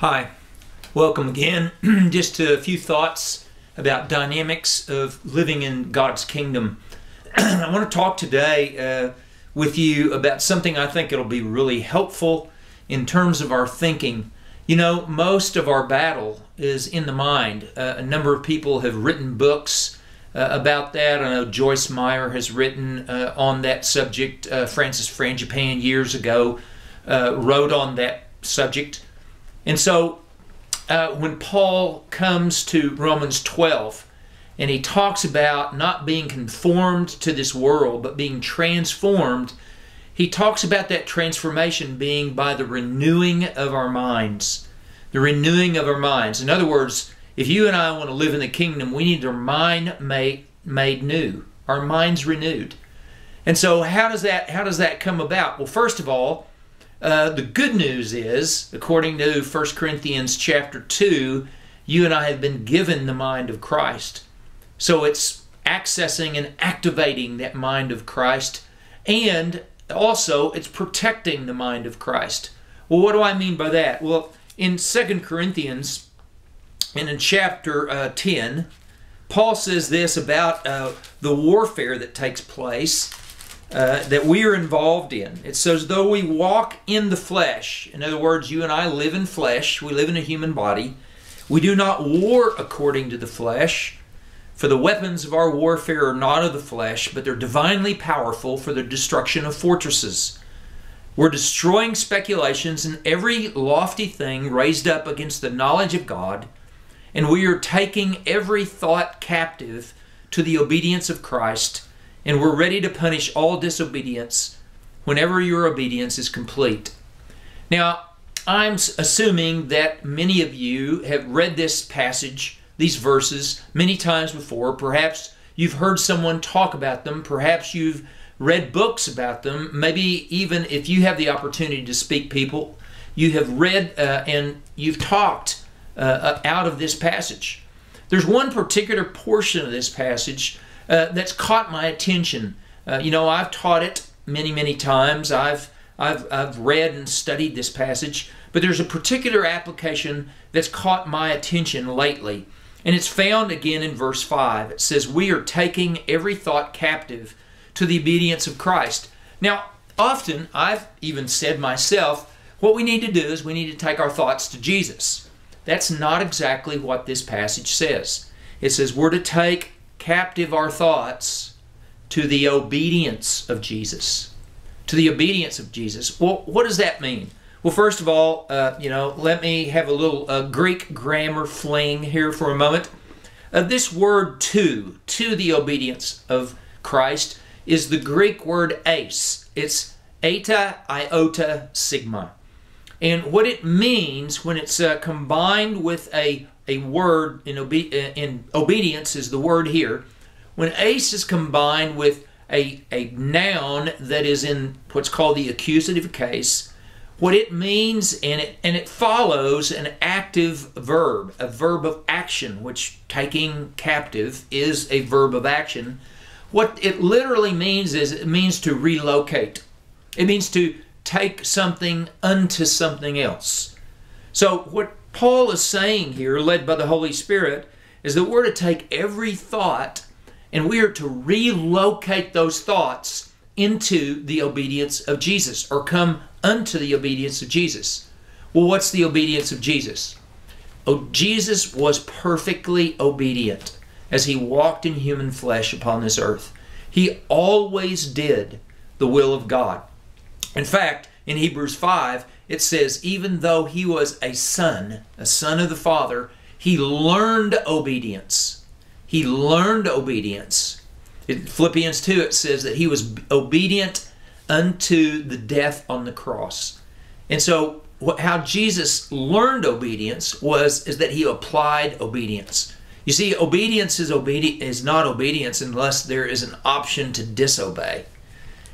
Hi, welcome again. Just a few thoughts about dynamics of living in God's kingdom. I want to talk today with you about something I think it'll be really helpful in terms of our thinking. You know, most of our battle is in the mind. A number of people have written books about that. I know Joyce Meyer has written on that subject. Francis Frangipane years ago wrote on that subject. And so when Paul comes to Romans 12 and he talks about not being conformed to this world but being transformed, he talks about that transformation being by the renewing of our minds. The renewing of our minds. In other words, if you and I want to live in the kingdom, we need our mind made new, our minds renewed. And so how does that come about? Well, first of all, the good news is, according to 1 Corinthians chapter 2, you and I have been given the mind of Christ. So it's accessing and activating that mind of Christ, and also it's protecting the mind of Christ. Well, what do I mean by that? Well, in 2 Corinthians and in chapter 10, Paul says this about the warfare that takes place that we are involved in. It says, though we walk in the flesh, in other words, you and I live in flesh, we live in a human body, we do not war according to the flesh, for the weapons of our warfare are not of the flesh, but they're divinely powerful for the destruction of fortresses. We're destroying speculations and every lofty thing raised up against the knowledge of God, and we are taking every thought captive to the obedience of Christ, and we're ready to punish all disobedience whenever your obedience is complete. Now, I'm assuming that many of you have read this passage, these verses, many times before. Perhaps you've heard someone talk about them. Perhaps you've read books about them. Maybe even if you have the opportunity to speak people, you have read and you've talked out of this passage. There's one particular portion of this passage that's caught my attention. You know, I've taught it many times. I've read and studied this passage, but there's a particular application that's caught my attention lately, and it's found again in verse 5. It says, we are taking every thought captive to the obedience of Christ. Now, often, I've even said myself, what we need to do is we need to take our thoughts to Jesus. That's not exactly what this passage says. It says we're to take captive our thoughts to the obedience of Jesus. To the obedience of Jesus. Well, what does that mean? Well, first of all, you know, let me have a little Greek grammar fling here for a moment. This word to the obedience of Christ, is the Greek word eis. It's eta, iota, sigma. And what it means when it's combined with a word in obedience is the word here. When eis is combined with a noun that is in what's called the accusative case, what it means, and it follows an active verb, a verb of action, which taking captive is a verb of action. What it literally means is it means to relocate. It means to take something unto something else. So what Paul is saying here, led by the Holy Spirit, is that we're to take every thought and we are to relocate those thoughts into the obedience of Jesus, or come unto the obedience of Jesus. Well, what's the obedience of Jesus? Oh, Jesus was perfectly obedient as he walked in human flesh upon this earth. He always did the will of God. In fact, in Hebrews 5, it says, even though he was a son of the Father, he learned obedience. He learned obedience. In Philippians 2, it says that he was obedient unto the death on the cross. And so how Jesus learned obedience is that he applied obedience. You see, obedience is not obedience unless there is an option to disobey.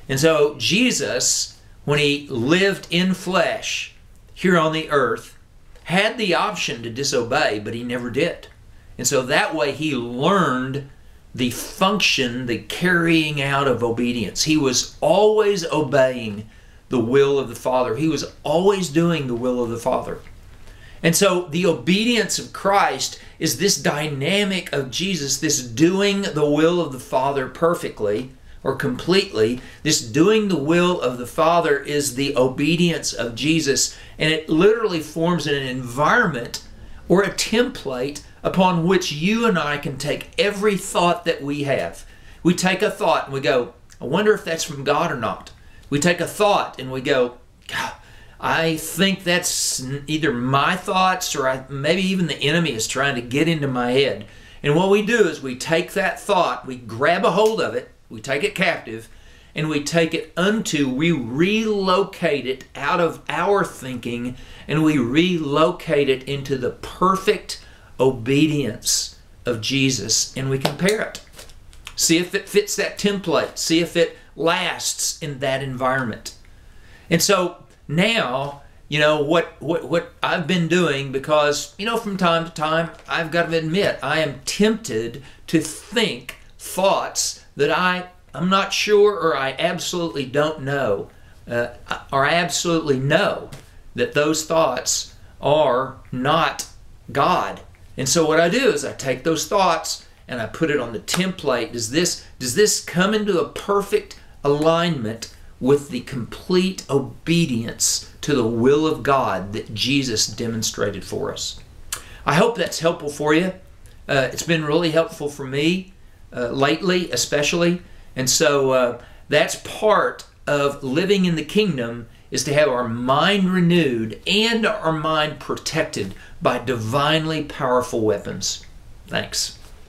And so Jesus, when he lived in flesh here on the earth, had the option to disobey, but he never did. And so that way he learned the function, the carrying out of obedience. He was always obeying the will of the Father. He was always doing the will of the Father. And so the obedience of Christ is this dynamic of Jesus, this doing the will of the Father perfectly or completely. This doing the will of the Father is the obedience of Jesus, and it literally forms an environment or a template upon which you and I can take every thought that we have. We take a thought and we go, I wonder if that's from God or not. We take a thought and we go, God, I think that's either my thoughts or maybe even the enemy is trying to get into my head. And what we do is we take that thought, we grab a hold of it, we take it captive, and we we relocate it out of our thinking, and we relocate it into the perfect obedience of Jesus, and we compare it. See if it fits that template. See if it lasts in that environment. And so now, what I've been doing, because, from time to time, I've got to admit, I am tempted to think thoughts that I'm not sure, or I absolutely don't know, or I absolutely know that those thoughts are not God. And so what I do is I take those thoughts and I put it on the template. Does this come into a perfect alignment with the complete obedience to the will of God that Jesus demonstrated for us? I hope that's helpful for you. It's been really helpful for me lately, especially. And so that's part of living in the kingdom, is to have our mind renewed and our mind protected by divinely powerful weapons. Thanks.